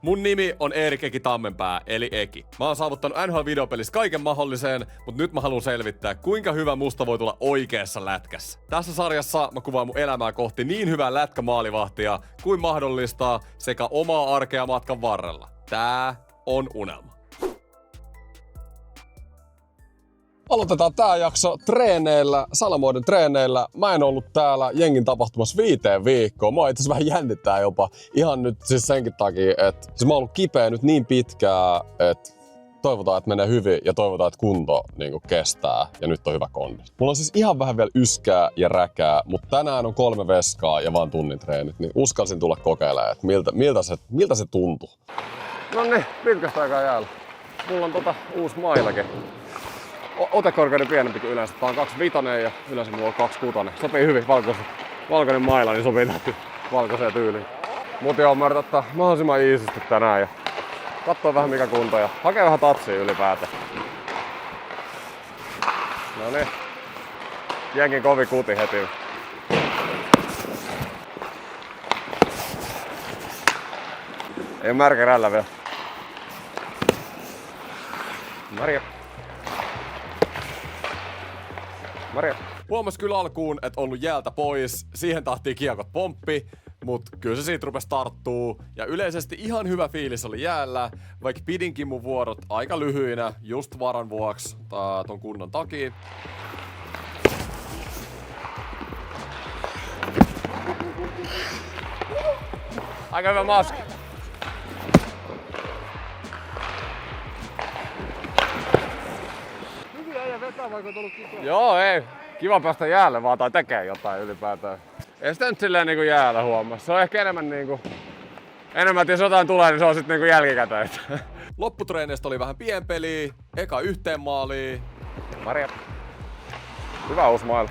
Mun nimi on Erik Eki Tammenpää, eli Eki. Mä oon saavuttanut NHL-videopelissä kaiken mahdolliseen, mutta nyt mä haluan selvittää, kuinka hyvä musta voi tulla oikeassa lätkässä. Tässä sarjassa mä kuvaan mun elämää kohti niin hyvää lätkämaalivahtia kuin mahdollista sekä omaa arkea matkan varrella. Tää on unelma. Aloitetaan tää jakso treeneillä, Salamoiden treeneillä. Mä en ollut täällä jengin tapahtumassa 5 viikkoa. Mua itse asiassa vähän jännittää jopa. Ihan nyt siis senkin takia, että siis mä oon ollut kipeä nyt niin pitkään, että toivotaan, että menee hyvin ja toivotaan, että kunto niin kestää ja nyt on hyvä kondi. Mulla on siis ihan vähän vielä yskää ja räkää, mutta tänään on 3 veskaa ja vaan tunnin treenit, niin uskalsin tulla kokeilemaan, että miltä se tuntuu. No niin, pitkästä aikaa jäällä. Mulla on uusi mailakin. Otekorkeuden pienempi kuin yleensä. Tää on 2.5 ja yleensä mulla on 2.6. Sopii hyvin valkoinen maila, niin sopii tähty valkoiseen tyyliin. Mut joo, mä yritän ottaa mahdollisimman iisisti tänään ja kattoo vähän mikä kunto ja hakee vähän tatsia ylipäätään. No niin. Jengin kovin kuti heti. Ei oo märkä rällä vielä. Maria. Huomas kyllä alkuun, että ollut jäältä pois, siihen tahtiin kiekot pomppi, mut kyllä se siitä rupesi tarttuu. Ja yleisesti ihan hyvä fiilis oli jäällä, vaikka pidinkin mun vuorot aika lyhyinä, just varan vuoksi ton kunnon takia. Aika hyvä maski. Joo, ei. Kiva päästä jäälle vaan tai tekee jotain ylipäätään. Ei sitä nyt silleen niinku jäällä huomaa. Se on ehkä enemmän että jos jotain tulee, niin se on sit niinku jälkikäteen. Lopputreeneistä oli vähän pienpeliä, eka yhteen maaliin. Maria. Hyvä uusi maila.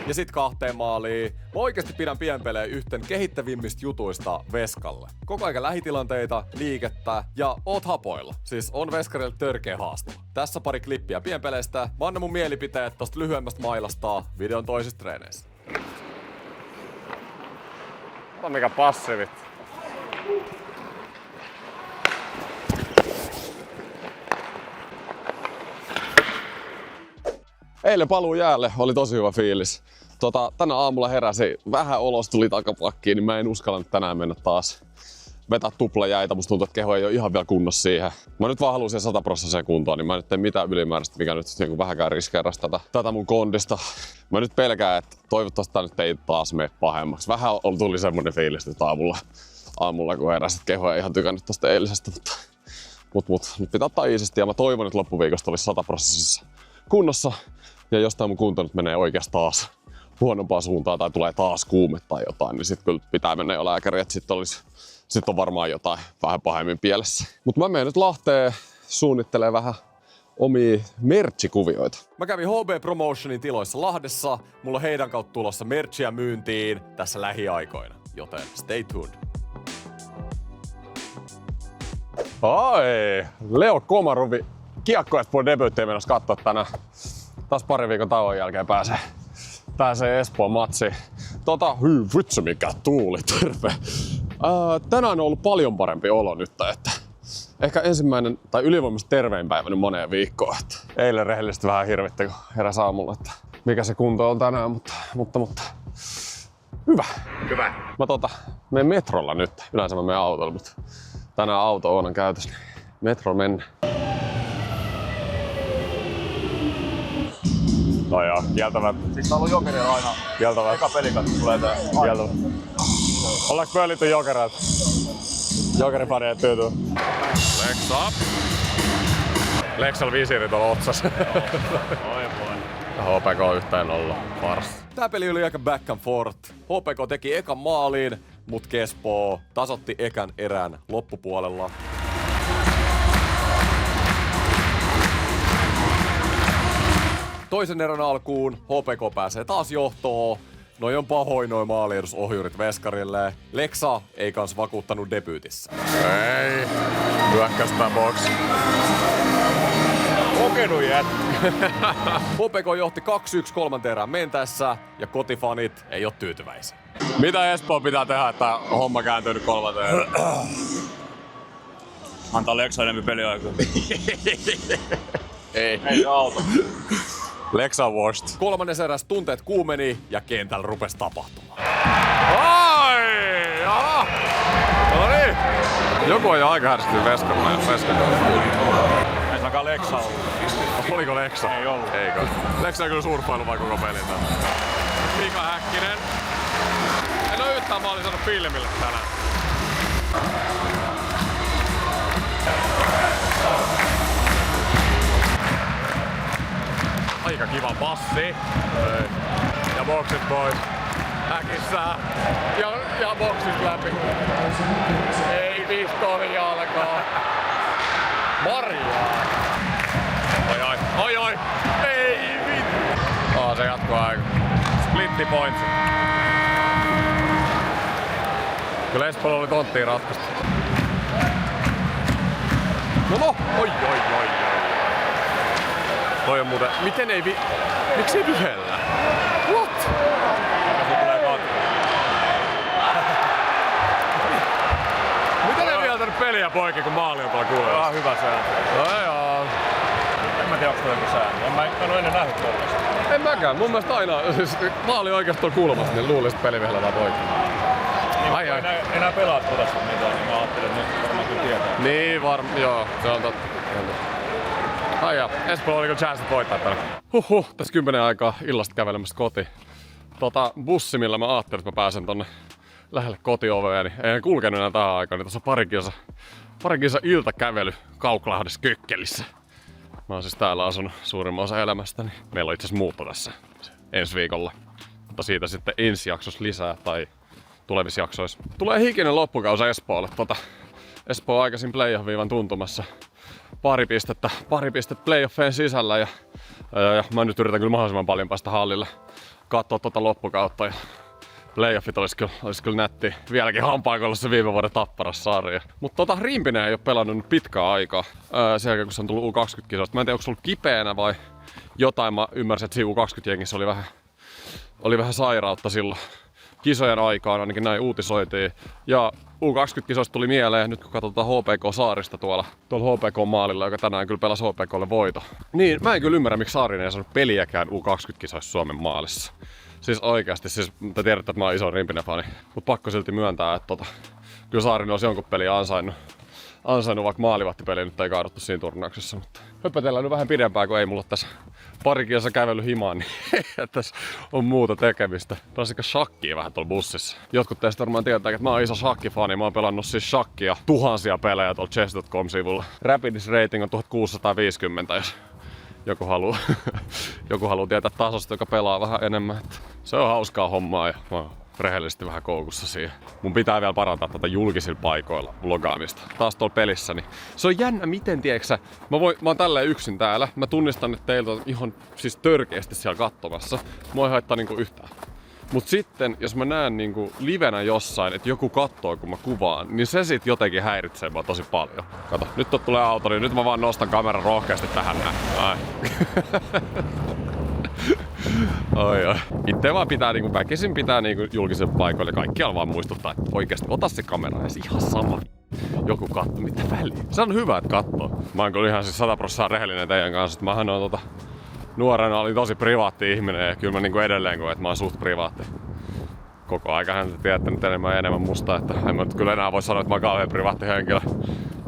Ja sit 2 maaliin. Mä oikeesti pidän pienpelejä yhten kehittävimmistä jutuista veskalle. Koko ajan lähitilanteita, liikettä ja oot hapoilla. Siis on veskarille törkeä haastava. Tässä pari klippiä pienpeleistä. Mä annan mun mielipiteet tosta lyhyemmästä mailasta videon toisista treeneissä. Ota mikä passiivit. Eilen paluu jäälle, oli tosi hyvä fiilis. Tänä aamulla heräsi, vähän olos tuli takapakkiin, niin mä en uskallannut tänään mennä taas vetää tuplajäitä. Musta tuntuu, että keho ei ole ihan vielä kunnossa siihen. Mä nyt vaan haluan siihen 100% kuntoon, niin mä en nyt tee mitään ylimääräistä, mikä nyt niin vähänkään riskeeräisi tätä mun kondista. Mä nyt pelkään, että toivottavasti tää nyt ei taas mene pahemmaksi. Vähän tuli semmonen fiilis nyt aamulla kun heräsi, että keho ei ihan tykännyt tosta eilisestä. Mutta nyt pitää ottaa iisisti ja mä toivon, että loppuviikosta olisi 100% kunnossa. Ja jos tää mun kunto nyt menee oikeasti taas huonompaan suuntaan tai tulee taas kuume tai jotain, niin sit kyllä pitää mennä jo lääkäriin, että sit on varmaan jotain vähän pahemmin pielessä. Mutta mä menen nyt Lahteen suunnittelemaan vähän omia merchikuvioita. Mä kävin HB Promotionin tiloissa Lahdessa. Mulla on heidän kautta tulossa merchia myyntiin tässä lähiaikoina, joten stay tuned. Ai, Leo Komarovi Kiekko-Espoon debyyttiin menossa katsoa tänään. Taas pari viikon tauon jälkeen pääsee Espoon matsiin. Vitsi mikä tuuli, terve. Tänään on ollut paljon parempi olo nyt, että ehkä ensimmäinen tai ylivoimaisesti tervein päivä nyt moneen viikkoon. Että eilen rehellisesti vähän hirvitti, kun heräsi aamulla, että mikä se kunto on tänään, mutta hyvä. Hyvä. Mä menen metrolla nyt. Yleensä mä menen autolla, mutta tänään auto on käytössä, niin metro mennä. No joo, kieltävät. Siis tää on ollut Jokerilla aina. Kieltävät. Eka pelikatti tulee tää. Kieltävät. Ollaanko pöllitty Jokereilta? Jokerifani ei tyytyy. Lex up. Lexal visiiri tuolla otsassa. Oi voi. HPK 1-0. Fars. Tää peli oli aika back and forth. HPK teki ekan maaliin, mut Kespoo tasotti ekan erän loppupuolella. Toisen erän alkuun HPK pääsee taas johtoon. Noi on pahoin noi maaliedusohjurit veskarille. Lexa ei kans vakuuttanut debyytissä. Ei. Hyökkäspää box. Kokenut jätkä. HPK johti 2-1 kolmanteen erään mentäessä ja kotifanit ei oo tyytyväisiä. Mitä Espoo pitää tehdä, että homma kääntyy nyt kolmanteen? Antaa Leksa enemmän peliaikaa. Ei. Ei se auta. Lexa washed. Kolmannes eräs tunteet kuumeni ja kentällä rupesi tapahtumaan. Ai! Jaha! No niin. Joku on jo aika härsytty veskarilla. Ei sakaan Leksa ollut. Oliko Lexa? Ei ollut. Eikö? Lexa on kyllä surffailu vai koko pelin. Mika Häkkinen. En oo yhtään maali saanut filmille tänään. Aika kiva passi. Ja boksit pois. Häkissä. Ja boksit läpi. Ei pistooli jalkaa. Marjaa. Ai. Ei vittu. Se jatkuu aika. Splitti points. Kyllä Espoolla oli tonttiin ratkaista. No. Oi. Toi on muuten... Miten ei Miksi ei vihellä? What? Se tulee katko. Miten ei vieltänyt peliä poikki, kun maali on tuolla kuulella? Vähän hyvä sääntö. Joo. En mä tiedä, onko toi joku sääntö. En oo ennen nähnyt tollaista. En mäkään. Mun mielestä aina... Siis maali oikeesti tuolla kulmassa, niin luulis, että peli vihelletään poikki. Ai. Enää pelaa todesta mitään, niin mä ajattelin, että nyt varmaan kyllä tietää. Niin joo. Se on totta. Ai ja, Espoolla oli kyllä chance voittaa tänne. Tässä 10 aikaa illasta kävelemässä kotiin. Bussi, millä mä ajattelin, että mä pääsen tonne lähelle kotiovea, niin en kulkenut enää tähän aikaan. Niin tässä on pari kilsa iltakävely Kauklahdessa Kökkelissä. Mä oon siis täällä asunut suurimman osa elämästäni. Meillä on itse asiassa muutto tässä ensi viikolla. Mutta siitä sitten ensi jaksossa lisää tai tulevissa jaksoissa. Tulee hikinen loppukausi Espoolle. Espoo on aikaisin playoff-viivan tuntumassa. Pari pistettä playoffeen sisällä ja mä nyt yritän kyllä mahdollisimman paljon päästä hallille katsoa loppukautta ja playoffit olisi kyllä nätti. Vieläkin hampaankolossa viime vuoden Tapparas-sarja. Mutta Rimpinen ei ole pelannut nyt pitkään aikaa sen jälkeen kun se on tullut U20-kisoista. Mä en tiedä onko se ollut kipeänä vai jotain. Mä ymmärsin, että siinä U20-jengissä oli vähän sairautta silloin kisojen aikaan, ainakin näin uutisoitiin. Ja U20-kisoista tuli mieleen, nyt kun katsotaan HPK-Saarista tuolla HPK-maalilla, joka tänään kyllä pelasi HPKlle voito. Niin, mä en kyllä ymmärrä, miksi Saarinen ei saanut peliäkään U20-kisoissa Suomen maalissa. Siis oikeasti, te tiedätte, että mä oon iso Rimpinen-fani, mutta pakko silti myöntää, että kyllä Saarinen olisi jonkun peliä ansainnut, vaikka maalivahtipeliä nyt ei kaaduttu siinä turnauksessa. Mutta höpötellään nyt vähän pidempään, kun ei mulla tässä pari kilsa kävely himaan, niin tässä on muuta tekemistä. Pelasinko shakkia vähän tuolla bussissa. Jotkut teistä varmaan tietää, että mä oon iso shakkifani. Mä oon pelannut siis shakkia tuhansia pelejä tuolla chess.com-sivulla. Rapidis rating on 1650, jos joku haluu tietää tasosta, joka pelaa vähän enemmän. Että se on hauskaa hommaa ja mä oon rehellisesti vähän koukussa siihen. Mun pitää vielä parantaa tätä julkisilla paikoilla vlogaamista. Taas tuolla pelissä, niin se on jännä, miten tiedätkö mä oon tälleen yksin täällä. Mä tunnistan, että teiltä on ihan siis törkeästi siellä katsomassa. Mua ei haittaa niinku yhtään. Mut sitten, jos mä näen niinku livenä jossain, että joku kattoo kun mä kuvaan, niin se sit jotenkin häiritsee mua tosi paljon. Kato, nyt tulee auto, niin nyt mä vaan nostan kameran rohkeasti tähän näin. Ai. Oi. Itse vaan pitää väkisin julkisen paikoille kaikkialla vaan muistuttaa, että oikeesti ota se kamera edes ihan sama. Joku kattoo, mitä väliä? Se on hyvä, että kattoo. Mä oon kyllä ihan siis 100% rehellinen teidän kanssa, että mähän on nuorena olin tosi privaatti ihminen ja kyllä mä edelleen koen, että mä oon suht privaatti. Koko aika hän tietänyt enemmän musta, että en mä nyt kyllä enää voi sanoa, että mä oon kauhean privaatti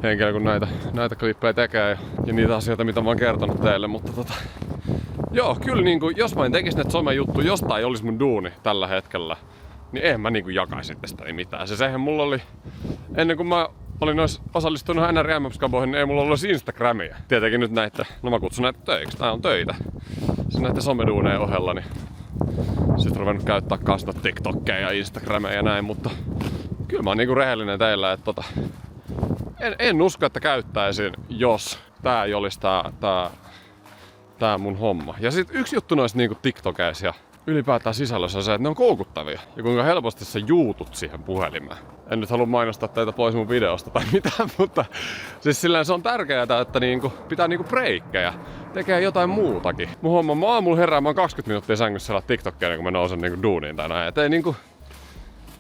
henkilö kun näitä klippejä tekee ja niitä asioita, mitä mä oon kertonut teille, mutta joo, kyllä jos mä en tekis näitä somejuttuja, jostain ei olisi mun duuni tällä hetkellä, niin en mä jakaisi tästä mitään. Sehän mulla oli, ennen kuin mä olin osallistunut NRM-skaboihin, niin ei mulla ollut Instagramia. Tietenkin nyt mä kutsun näitä töiksi, tää on töitä. Siis näitä someduuneen ohella, niin sit ruvennut käyttää kanssa TikTokkeja ja Instagramia ja näin, mutta kyllä mä oon rehellinen teillä, että en usko, että käyttäisin, jos tää ei olisi tää mun homma. Ja sit yksi juttu noista TikTokeissa ja ylipäätään sisällössä on se, että ne on koukuttavia. Ja kuinka helposti sä juutut siihen puhelimeen. En nyt halua mainostaa teitä pois mun videosta tai mitään, mutta siis silleen se on tärkeää, että niinku, pitää niinku breikkejä. Tekee jotain muutakin. Mä aamulla herään, mä oon 20 minuuttia sängyssä selaa TikTokia, kun mä nousen niinku duuniin tai näin. Et ei niinku...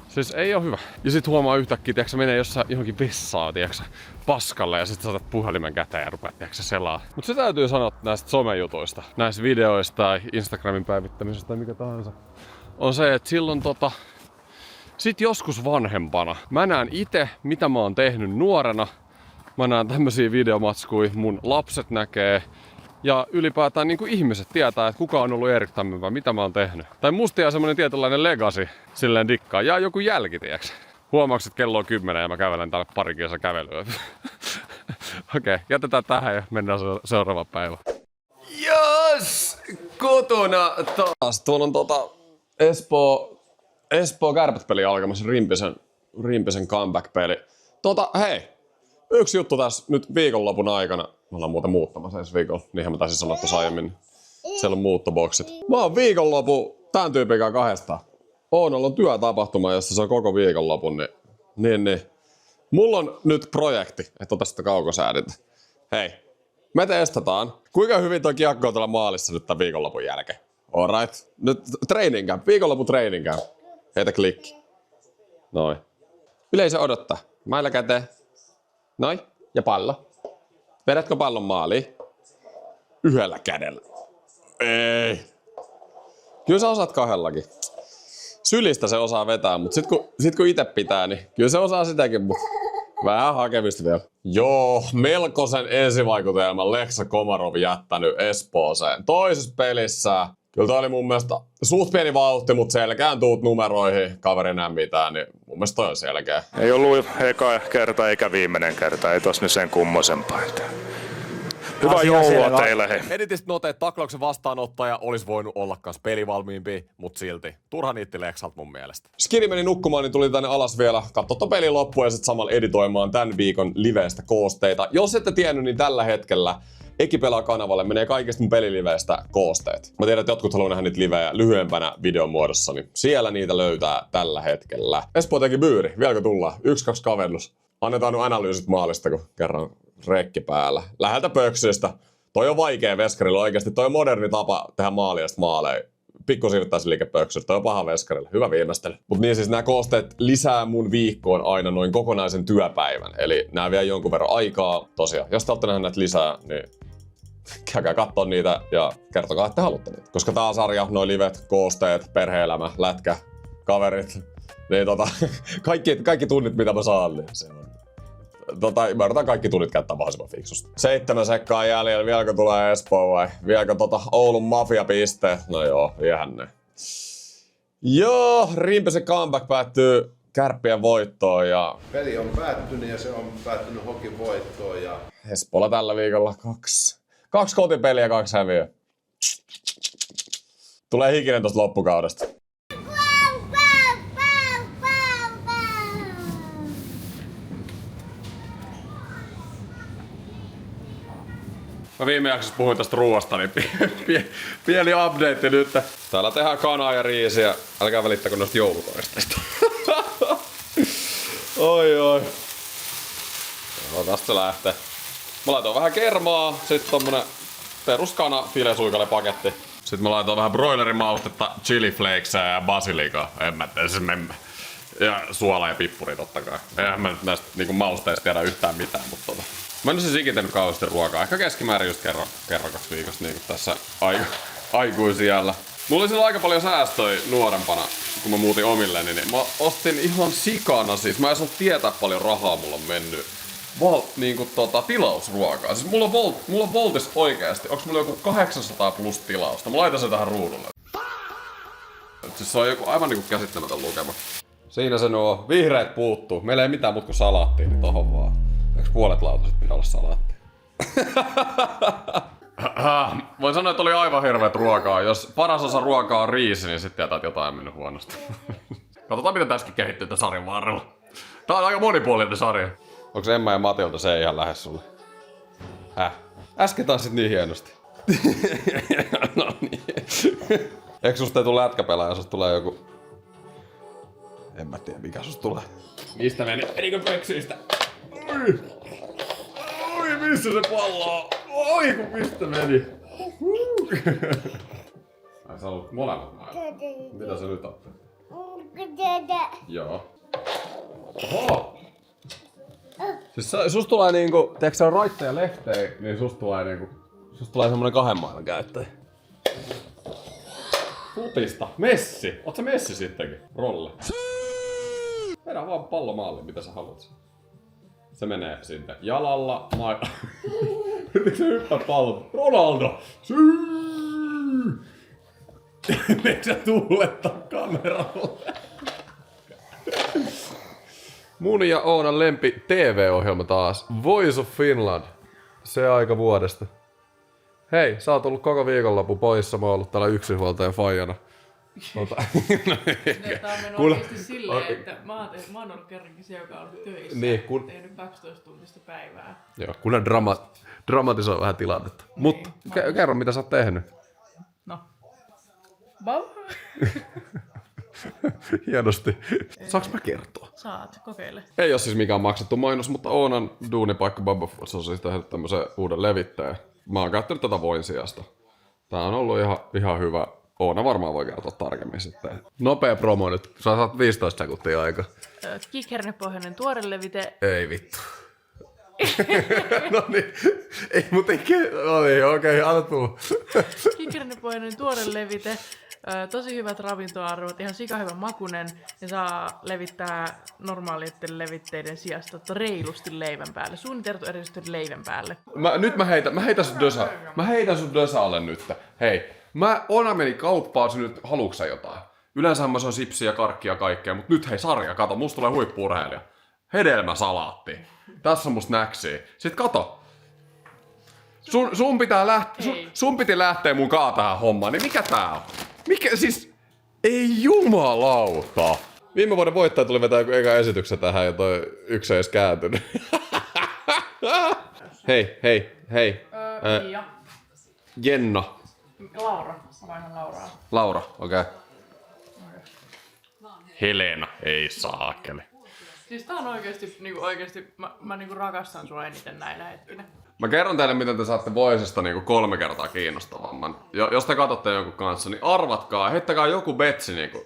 Siis ei oo hyvä. Ja sit huomaa yhtäkkiä, tiiäksä, menee jossain johonkin vessaan, tiiäksä, paskalle ja sit saatat puhelimen käteen ja rupeat, tiiäksä, selaa. Mut se täytyy sanoa näistä somejutuista, näistä videoista tai Instagramin päivittämisestä tai mikä tahansa. On se, että silloin sit joskus vanhempana mä näen ite, mitä mä oon tehnyt nuorena. Mä näen tämmösiä videomatskuja, mun lapset näkee. Ja ylipäätään niin kuin ihmiset tietää, että kuka on ollut Erik Tammenpää, mitä mä oon tehnyt. Tai musta jää semmonen tietynlainen legacy silleen dikkaa. Jää joku jälki, tiiäks. Huomaaks, että kello on 10 ja mä kävelen täällä pari kilsa kävelyä. Okei, jätetään tähän ja mennään seuraavaan päivään. Jos! Kotona taas. Tuolla on Espoo Kärpät-peli alkamassa, Rimpisen comeback-peli. Hei! Yksi juttu tässä nyt viikonlopun aikana. Me ollaan muuten muuttamassa ensi viikolla. Niinhän mä taisin sanoa tuossa aiemmin. Siellä on muuttoboksit. Mä oon viikonlopun tän tyypin kanssa kahdestaan. Oonalla on työtapahtuma, jossa se on koko viikonlopun. Niin. Mulla on nyt projekti, että ota sitä kaukosäädintä. Hei, me testataan. Kuinka hyvin toi kiekko on tuolla maalissa nyt tän viikonlopun jälkeen? Alright. Nyt training camp. Viikonlopun training camp. Heitä klikki. Noin. Yleisö odottaa. Mailla käteen. Noin. Ja pallo. Vedätkö pallon maaliin? Yhdellä kädellä. Ei. Kyllä sä osaat kahdellakin. Sylistä se osaa vetää, mutta sit kun ite pitää, niin kyllä se osaa sitäkin, mutta vähän hakemista vielä. Joo, melkoisen ensivaikutelman Leksa Komarov jättänyt Espooseen. Toisessa pelissä, kyllä toi oli mun mielestä suht pieni vauhti, mutta selkeän tuut numeroihin, kaveri näe mitään, niin mun mielestä toi on selkeä. Ei ollut eka kerta eikä viimeinen kerta, ei tos nyt sen kummosempaa. Hyvää joulua teille, hei. Editistä noteet, taklauksen vastaanottaja olisi voinut olla kans pelivalmiimpi, mut silti. Turha niitti Leksalt mun mielestä. Skiri meni nukkumaan, niin tuli tänne alas vielä katsoa pelin loppuun ja sit samalla editoimaan tämän viikon liveistä koosteita. Jos ette tiennyt, niin tällä hetkellä Eki pelaa kanavalle menee kaikista mun peliliveistä koosteet. Mä tiedän, että jotkut haluaa nähdä niitä livejä lyhyempänä videon muodossa, niin siellä niitä löytää tällä hetkellä. Espoo teki byyri, vieläkö tullaan? 1-2 kavennus. Annetaan nyt analyysit maalista, kun kerran rekki päällä. Läheltä pöksystä. Toi on vaikea veskarilla oikeesti. Toi on moderni tapa tehdä maaliasta maaleja. Pikku siirryttäisliike pöksystä. Toi on paha veskarilla. Hyvä viimeistely. Mut niin siis nämä koosteet lisää mun viikkoon aina noin kokonaisen työpäivän. Eli nää vie jonkun verran aikaa. Tosiaan, jos te olette nähdä näitä lisää, niin käykää kattoo niitä ja kertokaa, että haluatte niitä. Koska tää sarja, noi livet, koosteet, perhe-elämä, lätkä, kaverit, niin kaikki tunnit mitä mä saan, niin se on. Mä yritän kaikki tunnit käyttää mahdollisimman fiksusti. 7 sekkaa jäljellä, vieläkö tulee Espoo vai? Vieläkö Oulun mafia-pisteet? No joo, viehän ne. Joo, Rimpisen comeback päättyy Kärppien voittoon ja... Peli on päättynyt ja se on päättynyt Hokin voittoon ja... Espoolla tällä viikolla 2 kotipeliä ja 2 häviöä. Tulee hikinen tosta loppukaudesta. Mä viime jaksossa puhuin tästä ruoasta, niin pieni update nyt. Täällä tehdään kanaa ja riisiä. Älkää välittäkö noista joulutoristeista. Oi. No, tästä se lähtee. Mä laitoin vähän kermaa, sit tommonen peruskana filesuikale paketti. Sitten mä laitoin vähän broilerimaustetta, chili flakesää ja basilikaa. En mä tee se ja suola ja pippuri totta kai. Eihän mä nyt näistä niinku mausteista tiedä yhtään mitään, mutta mä en ole siis ikinä tehnyt kauheasti ruokaa. Ehkä keskimäärin just kerran 2 viikossa niinku tässä aikuisiällä. Mulla oli silloin aika paljon säästöjä nuorempana, kun mä muutin omilleni, niin mä ostin ihan sikana siis. Mä en saa tietää paljon rahaa mulla on mennyt. Tilausruokaa. Siis mulla on Voltis oikeesti. Onks mulla joku 800 plus tilausta? Mä laitan sen tähän ruudulle. Siis se on joku aivan niinku käsittämätön lukema. Siinä se nuo vihreät puuttuu. Meillä ei mitään muuta kuin salaattia, niin tohon vaan. Eiks puolet lautaset pitää olla salaattia? Voin sanoa, että oli aivan hirveet ruokaa. Jos paras osa ruokaa on riisi, niin sitten tietää, että jotain on mennyt huonosti. Katsotaan, miten tässäkin kehittyy tämän sarjan varrella. Tää on aika monipuolinen sarja. Onks Emma ja Matilda se ei ihan lähes sulle? Äsken taas sit niin hienosti. No niin. Eikö susta ei tule lätkäpelaaja, susta tulee joku... En mä tiedä mikä susta tulee. Mistä meni? Menikö pöksyistä? Oi! Oi, missä se pallo on? Oi, kun mistä meni? Ai sä haluat molemmat maailmat. Mitä se nyt on? Joo. Oho! Siis susta tulee niinku... Tiedätkö sä on right ja left, niin susta tulee niinku... Susta tulee semmonen 2 mailan käyttäjä. Futista. Messi. Oot sä Messi sittenkin? Rolle. Vedä vaan pallo maaliin, mitä sä haluat. Se menee sitten jalalla, Yritätkö sä hyppää pallon? Ronaldo! Eikö sä tuulettaa kameralle? Mun ja Oonan lempi TV-ohjelma taas. Voice of Finland. Se aika vuodesta. Hei, sä oot ollut koko viikonloppu poissa, mä oon ollut täällä yksinhuoltajan faijana. Tää on mennyt oikeesti silleen, että mä oon ollut kerrankin se, joka on ollut töissä. Niin, tehnyt 12 tuntista päivää. Joo, kunhan dramatisoi vähän tilannetta. Niin, mutta kerro, mitä sä oot tehnyt. No. Hienosti. Saanko mä kertoa? Saat, kokeile. Ei oo siis mikään maksettu mainos, mutta Oonan duunipaikka Bubba Foods on siis tehnyt tämmösen uuden levittäjän. Mä oon käyttänyt tätä voin sijasta. Tää on ollut ihan hyvä. Oona varmaan voi kertoa tarkemmin sitten. Nopea promo nyt. Sä saat 15 sekuntia aika. Kikhernepohjainen tuorelevite. Ei vittu. No niin. Ei mut ei no niin, okei, anna tuu. Kikhernepohjainen tuorelevite. Tosi hyvät ravintoarvot, ihan sikahyvän makunen ja saa levittää normaalien levitteiden sijasta reilusti leivän päälle. Suunniteltu erityisesti leivän päälle. Mä heitän sun dösa. Mä heitän sun dösaalle nyt. Hei, Oona meni kauppaan, nyt haluuks sä jotain? Yleensä mä sanon sipsiä, karkkia ja kaikkea, mut nyt hei sarja, kato, musta tulee huippu-urheilija. Hedelmäsalaatti. Tässä on musta näksiä. Sit kato. Sun pitää sun piti lähteä mun kaa tähän hommaan, niin mikä tää on? Mikä siis? Ei jumalauta. Viime vuoden voittaja tuli vetää joku eka esityksen tähän ja toi yksi ei edes kääntynyt. hei. Mia. Jenna. Laura. Mä vaihdan Lauraa. Laura, okei. Okay. Helena, ei saakeli. Siis tää on oikeesti, mä niinku rakastan sua eniten näinä hetkinä. Mä kerron teille, miten te saatte Voicesta niinku 3 kertaa kiinnostavamman. Jos te katsotte jonkun kanssa, niin arvatkaa, heittäkää joku betsi niinku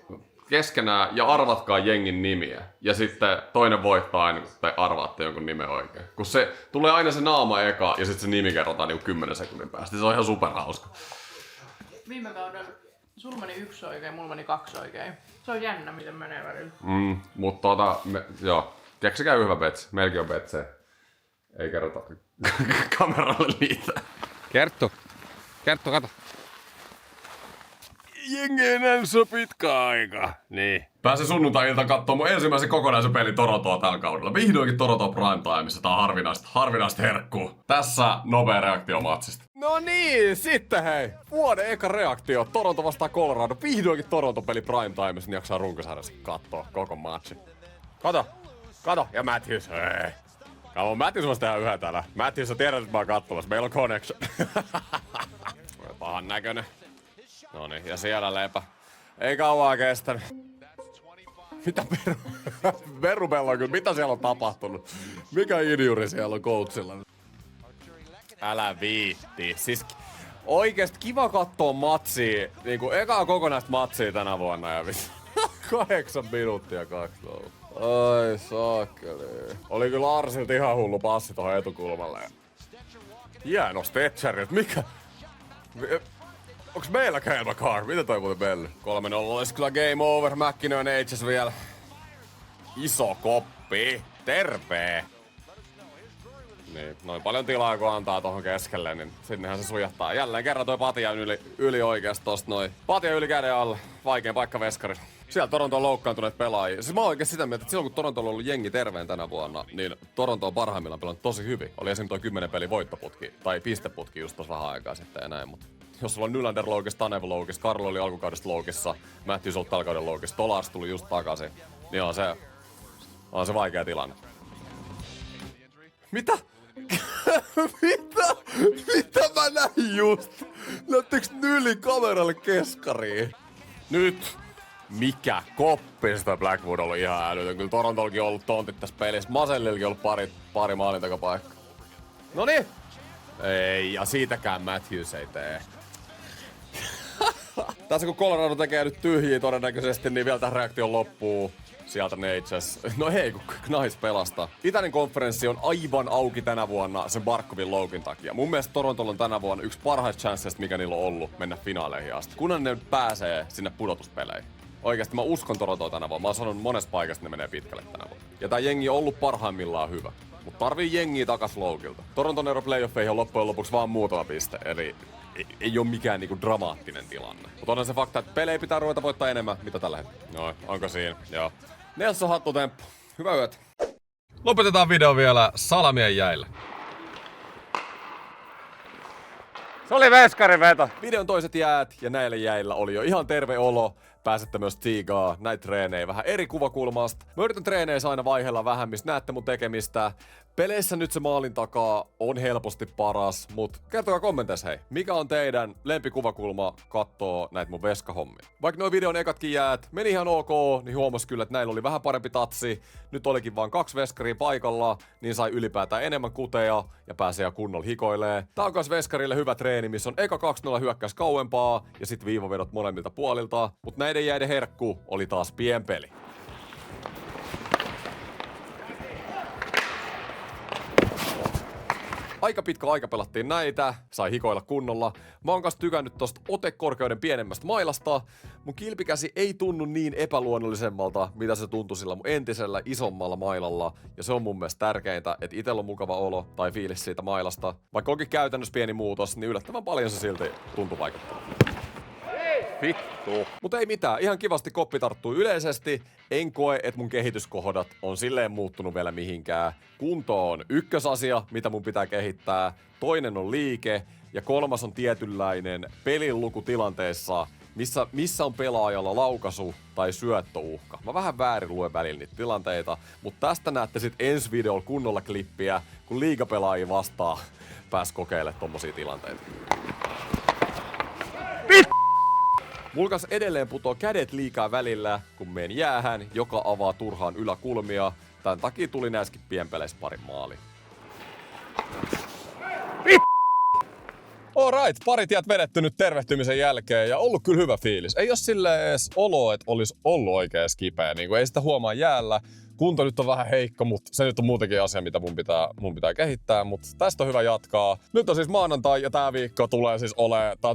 keskenään ja arvatkaa jengin nimiä. Ja sitten toinen voittaa aina, kun te arvaatte jonkun nimen oikein. Kun se tulee aina se naama eka ja sitten se nimi kerrotaan niinku 10 sekunnin päästä. Se on ihan superhauska. Viime kaudella sulla meni 1 oikein, mulla meni 2 oikein. Se on jännä, miten menee välillä. Mutta joo. Keksikää hyvä betsi. Meilläkin on betsejä. Ei kerrota kameralle niitä. Kerttu, kato. Jengi ei nähnyt sua pitkä aika. Niin. Pääsin sunnuntai-ilta kattoo mun ensimmäisen kokonaisen pelin Torontoa tällä kaudella. Vihdoinkin Toronto Prime Timeissa. Tää on harvinaista herkkuu. Tässä nopea reaktio matsista. No niin, sitten hei. Vuoden eka reaktio. Toronto vastaa Colorado. Vihdoinkin Toronto-peli Prime Timeissa, niin jaksaa runkosarjassa kattoo koko matchi. Kato. Ja Matthews, hei. Matthews voisi tehdä yhden täällä. Matthews, sä tiedät, että mä oon katsomassa. Meillä on connection. Pahan näköinen. Noniin, ja siellä lepä. Ei kauaa kestänyt. Mitä Verubella on kyllä? Mitä siellä on tapahtunut? Mikä injuri siellä on coachilla? Älä viitti. Siis oikeesti kiva kattoo matsia. Niinku ekaa kokonaista matsia tänä vuonna ja 8 minuuttia 2 toukoa. Ai saakeli. Oli kyllä Arsilta ihan hullu passi tohon etukulmalle. Hieno Stetcherit. Mikä? Onks meillä Kyle McCarr? Mitä toi muuten Belly? 3-0 olisi kyllä game over. McKinnon HS vielä. Iso koppi. Terve. Niin, noin paljon tilaa kun antaa tohon keskelle, niin sinnehän se sujahtaa. Jälleen kerran toi Patjan yli oikeesti tosta noin. Patja yli käden alle. Vaikein paikka veskarilla. Siellä Toronto on loukkaantuneet pelaajia. Siis mä oon oikeesti sitä mieltä, että silloin kun Toronto on ollut jengi terveen tänä vuonna, niin Toronto on parhaimmillaan pelannut tosi hyvin. Oli esimerkiksi toi 10 peli voittoputki, tai pisteputki just tossa vähän aikaa sitten ja näin, mutta jos sulla on Nylander loukissa, Tanev loukissa, Karlo oli alkukaudesta loukissa, Matthews oli tällä kauden loukissa, Tolars tuli just takaisin, niin on se vaikea tilanne. Mitä? Mitä mä näin just? Näyttekö Nyli kameralle keskariin? Nyt! Mikä koppi sitä Blackwood oli ihan älytön. Kyllä Torontollakin on ollut tontit tässä pelissä. Masellillakin on ollut pari maalin takapaikkaa. Noniin! Ei, ja siitäkään Matthews ei tee. Tässä kun Colorado tekee nyt tyhjiä todennäköisesti, niin vielä tähän reaktion loppuu. Sieltä Natchez. No hei, kun Knights pelastaa. Itäinen konferenssi on aivan auki tänä vuonna sen Barkovin loukin takia. Mun mielestä Torontolla on tänä vuonna yksi parhaista chanceista, mikä niillä on ollut mennä finaaleihin asti. Kunhan ne pääsee sinne pudotuspeleihin. Oikeasti mä uskon Torontoa tänä vuonna. Mä oon sanonut monesta paikasta, että ne menee pitkälle tänä vuonna. Ja tää jengi on ollut parhaimmillaan hyvä. Mut tarvii jengiä takas loukilta. Toronton ero playoffeihin on loppujen lopuksi vaan muutama piste. Eli ei ole mikään niinku dramaattinen tilanne. Mutta onhan se fakta, että pelejä pitää ruveta voittaa enemmän, mitä tällä hetkellä. No, onko siinä? Joo. Nelson hattutemppu. Hyvää yötä. Lopetetaan video vielä salamien jäillä. Se oli veskarin veto. Videon toiset jäät ja näillä jäillä oli jo ihan terve olo. Pääsette myös tiigaa näitä treenejä vähän eri kuvakulmasta. Mä yritän treeneissä aina vaihella vähän, mistä näette mun tekemistä. Peleissä nyt se maalin takaa on helposti paras, mut kertokaa kommenteissa hei, mikä on teidän lempikuvakulma kattoo näitä mun veskahommia. Vaikka nuo videon ekatkin jäät meni ihan ok, niin huomas kyllä, että näillä oli vähän parempi tatsi. Nyt olikin vaan 2 veskaria paikalla, niin sai ylipäätään enemmän kuteja ja pääsee kunnolla hikoilee. Tää on kans veskarille hyvä treeni, missä on eka 2-0 hyökkäys kauempaa ja sit viivavedot molemmilta puolilta. Mut näiden jäiden herkku oli taas pienpeli. Aika pitkä aika pelattiin näitä, sai hikoilla kunnolla. Mä oon kanssa tykännyt tosta otekorkeuden pienemmästä mailasta. Mun kilpikäsi ei tunnu niin epäluonnollisemmalta, mitä se tuntui sillä mun entisellä isommalla mailalla. Ja se on mun mielestä tärkeintä, että itellä on mukava olo tai fiilis siitä mailasta. Vaikka onkin käytännössä pieni muutos, niin yllättävän paljon se silti tuntui vaikuttaa. Vittu. Mutta ei mitään, ihan kivasti koppi tarttuu yleisesti. En koe, että mun kehityskohdat on silleen muuttunut vielä mihinkään. Kunto on ykkösasia, mitä mun pitää kehittää. Toinen on liike. Ja 3. on tietynlainen pelin luku tilanteessa, missä on pelaajalla laukaisu tai syöttöuhka. Mä vähän väärin luen välillä niitä tilanteita, mutta tästä näette sit ensi videolla kunnolla klippiä, kun liigapelaajia vastaan pääs kokeilemaan tommosia tilanteita. Mulla kanssa edelleen putoo kädet liikaa välillä, kun menen jäähän, joka avaa turhaan yläkulmia. Tän takia tuli näissäkin pienpeleissä pari maali. Alright, pari tiet vedetty nyt tervehtymisen jälkeen ja ollut kyllä hyvä fiilis. Ei oo silleen edes olo, että olisi ollut oikein kipeä. Niin ei sitä huomaa jäällä. Kunto nyt on vähän heikko, mutta se nyt on muutenkin asia, mitä mun pitää kehittää, mutta tästä on hyvä jatkaa. Nyt on siis maanantai ja tää viikko tulee siis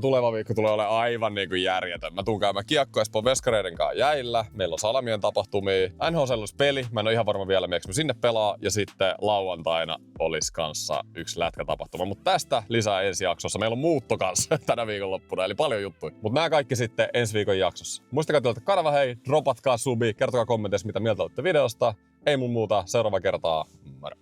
tuleva viikko tulee olemaan aivan niinku järjetön. Mä tuun käymään Kiekko Espoon veskareiden kanssa jäillä. Meillä on salamien tapahtumia. NHL-peli, mä en ole ihan varma vielä, miks mä sinne pelaa. Ja sitten lauantaina olisi kanssa yksi lätkätapahtuma. Mutta tästä lisää ensi jaksossa. Meillä on muutto kanssa tänä viikonloppuna, eli paljon juttuja. Mutta nämä kaikki sitten ensi viikon jaksossa. Muistakaa työltä kanava hei, dropatkaa subi, kertokaa kommenteissa mitä mieltä olette videosta. Ei mun muuta, seuraava kertaa. Moro.